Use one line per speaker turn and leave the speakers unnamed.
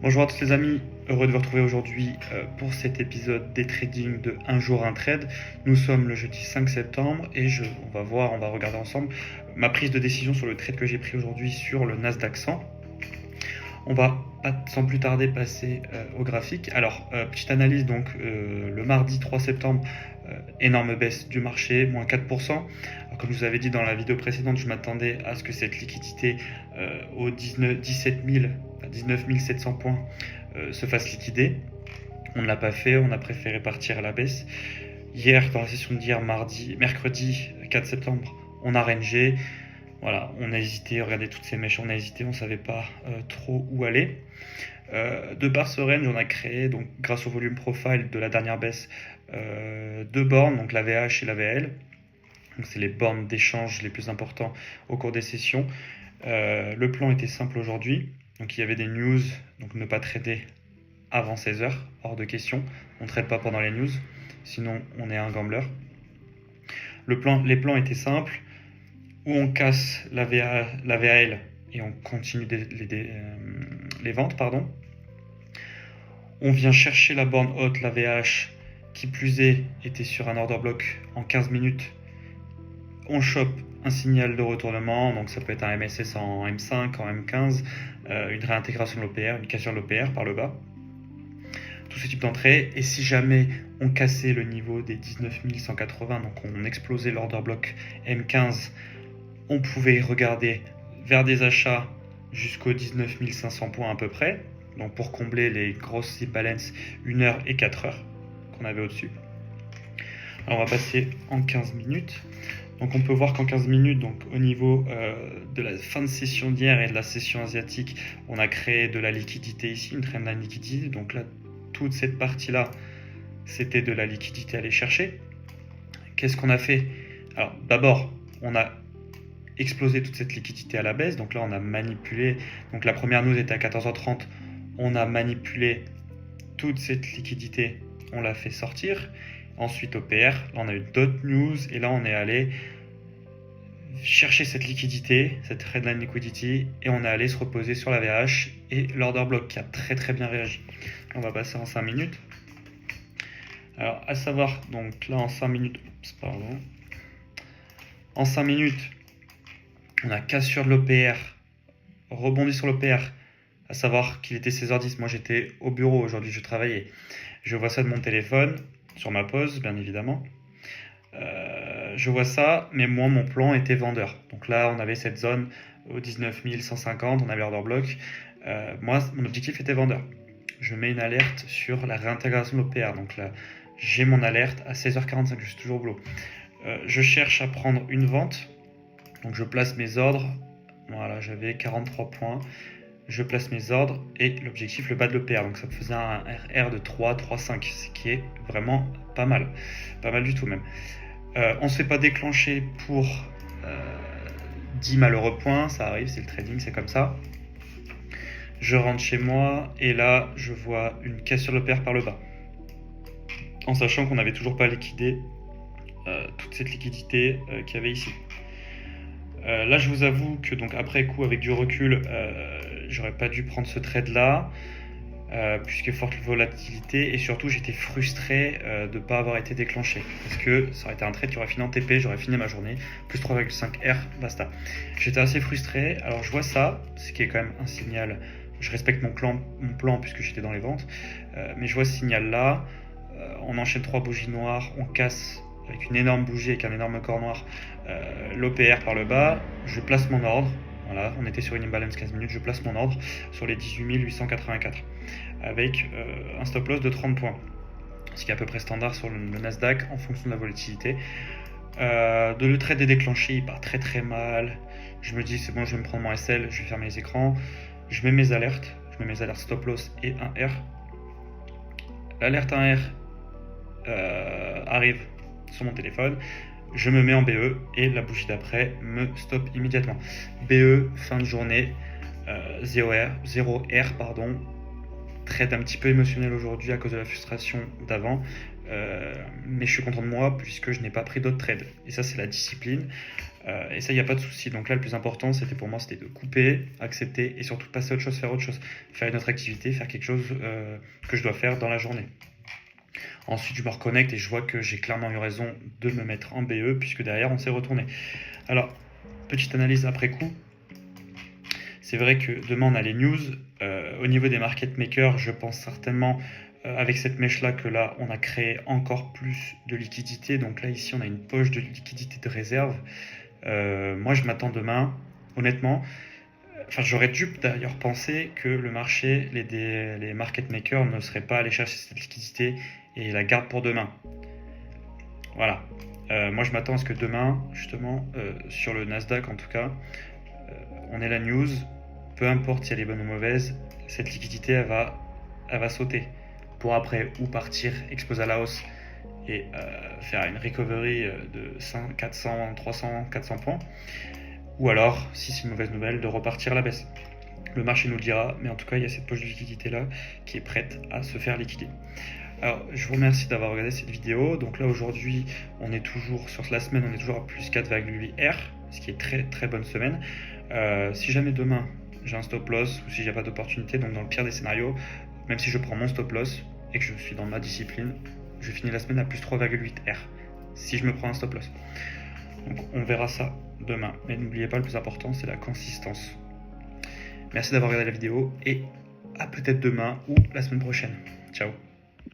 Bonjour à tous les amis, heureux de vous retrouver aujourd'hui pour cet épisode des trading de Un jour un trade. Nous sommes le jeudi 5 septembre et on va regarder ensemble ma prise de décision sur le trade que j'ai pris aujourd'hui sur le Nasdaq 100. On va sans plus tarder passer au graphique. Alors, petite analyse, donc le mardi 3 septembre, énorme baisse du marché, moins 4%. Alors, comme je vous avais dit dans la vidéo précédente, je m'attendais à ce que cette liquidité aux 17 700 points se fasse liquider. On ne l'a pas fait, on a préféré partir à la baisse. Hier, dans la session d'hier, mercredi 4 septembre, on a rangé. Voilà, on a hésité, regardez toutes ces mèches, on a hésité, on ne savait pas trop où aller. De par ce range, on a créé, donc grâce au volume profile de la dernière baisse, deux bornes, donc la VH et la VL. Donc c'est les bornes d'échange les plus importants au cours des sessions. Le plan était simple aujourd'hui, donc il y avait des news, donc ne pas trader avant 16h, hors de question. On ne trade pas pendant les news, sinon on est un gambler. Les plans étaient simples. Où on casse la VAL et on continue les ventes. On vient chercher la borne haute, la VH, qui plus est, était sur un order block en 15 minutes. On chope un signal de retournement, donc ça peut être un MSS en M5, en M15, une réintégration de l'OPR, une cassure de l'OPR par le bas. Tous ces types d'entrées, et si jamais on cassait le niveau des 19 180, donc on explosait l'order block M15, on pouvait regarder vers des achats jusqu'aux 19 500 points à peu près, donc pour combler les grosses imbalances 1 heure et 4 heures qu'on avait au-dessus. Alors on va passer en 15 minutes. Donc on peut voir qu'en 15 minutes, donc au niveau de la fin de session d'hier et de la session asiatique, on a créé de la liquidité ici, une trendline liquidité. Donc là, toute cette partie-là, c'était de la liquidité à aller chercher. Qu'est-ce qu'on a fait? Alors d'abord, on a explosé toute cette liquidité à la baisse. Donc là, on a manipulé. Donc la première news était à 14h30. On a manipulé toute cette liquidité. On l'a fait sortir. Ensuite, OPR. Là, on a eu d'autres news. Et là, on est allé chercher cette liquidité, cette headline liquidity. Et on est allé se reposer sur la VH et l'order block qui a très très bien réagi. On va passer en 5 minutes. Alors, à savoir, donc là, en 5 minutes. En 5 minutes, on a cassure de l'OPR, rebondi sur l'OPR, à savoir qu'il était 16h10. Moi, j'étais au bureau aujourd'hui, je travaillais. Je vois ça de mon téléphone, sur ma pause, bien évidemment. Je vois ça, mais moi, mon plan était vendeur. Donc là, on avait cette zone aux 19 150, on avait l'order block. Moi, mon objectif était vendeur. Je mets une alerte sur la réintégration de l'OPR. Donc là, j'ai mon alerte à 16h45, je suis toujours au boulot. Je cherche à prendre une vente. Donc je place mes ordres, voilà, j'avais 43 points, je place mes ordres et l'objectif le bas de l'EPR, donc ça me faisait un RR de 3, 3,5, ce qui est vraiment pas mal du tout même. On ne se fait pas déclencher pour 10 malheureux points, ça arrive, c'est le trading, c'est comme ça. Je rentre chez moi et là je vois une cassure de l'EPR par le bas, en sachant qu'on n'avait toujours pas liquidé toute cette liquidité qu'il y avait ici. Là, je vous avoue que donc après coup, avec du recul, j'aurais pas dû prendre ce trade là, puisque forte volatilité et surtout j'étais frustré de ne pas avoir été déclenché, parce que ça aurait été un trade qui aurait fini en TP, j'aurais fini ma journée plus 3,5 R, basta. J'étais assez frustré. Alors je vois ça, ce qui est quand même un signal. Je respecte mon plan puisque j'étais dans les ventes, mais je vois ce signal là. On enchaîne 3 bougies noires, on casse avec une énorme bougie, avec un énorme corps noir, l'OPR par le bas, je place mon ordre, voilà, on était sur une imbalance 15 minutes, je place mon ordre sur les 18 884, avec un stop loss de 30 points, ce qui est à peu près standard sur le Nasdaq en fonction de la volatilité. Le trade est déclenché, il part très très mal, je me dis c'est bon, je vais me prendre mon SL, je vais fermer les écrans, je mets mes alertes stop loss et 1R. L'alerte 1R arrive sur mon téléphone, je me mets en BE et la bougie d'après me stoppe immédiatement. BE, fin de journée, 0R, pardon. Trade un petit peu émotionnel aujourd'hui à cause de la frustration d'avant, mais je suis content de moi puisque je n'ai pas pris d'autres trades. Et ça, c'est la discipline. Et ça, il n'y a pas de souci. Donc là, le plus important, c'était pour moi, c'était de couper, accepter et surtout passer à autre chose, faire autre chose. Faire une autre activité, faire quelque chose que je dois faire dans la journée. Ensuite, je me reconnecte et je vois que j'ai clairement eu raison de me mettre en BE puisque derrière, on s'est retourné. Alors, petite analyse après coup. C'est vrai que demain, on a les news. Au niveau des market makers, je pense certainement avec cette mèche-là que là, on a créé encore plus de liquidité. Donc là, ici, on a une poche de liquidité de réserve. Moi, je m'attends demain, honnêtement. Enfin, j'aurais dû d'ailleurs penser que le marché, les market makers ne seraient pas allés chercher cette liquidité et la gardent pour demain. Voilà. Moi, je m'attends à ce que demain, justement, sur le Nasdaq en tout cas, on ait la news. Peu importe si elle est bonne ou mauvaise, cette liquidité, elle va sauter pour après ou partir, exploser à la hausse et faire une recovery de 400, 300, 400 points. Ou alors, si c'est une mauvaise nouvelle, de repartir à la baisse. Le marché nous le dira, mais en tout cas, il y a cette poche de liquidité là qui est prête à se faire liquider. Alors, je vous remercie d'avoir regardé cette vidéo. Donc là, aujourd'hui, on est toujours sur la semaine, on est toujours à plus 4,8 R, ce qui est très très bonne semaine. Si jamais demain j'ai un stop loss ou si j'ai pas d'opportunité, donc dans le pire des scénarios, même si je prends mon stop loss et que je suis dans ma discipline, je finis la semaine à plus 3,8 R si je me prends un stop loss. Donc on verra ça demain. Mais n'oubliez pas, le plus important, c'est la consistance. Merci d'avoir regardé la vidéo et à peut-être demain ou la semaine prochaine. Ciao.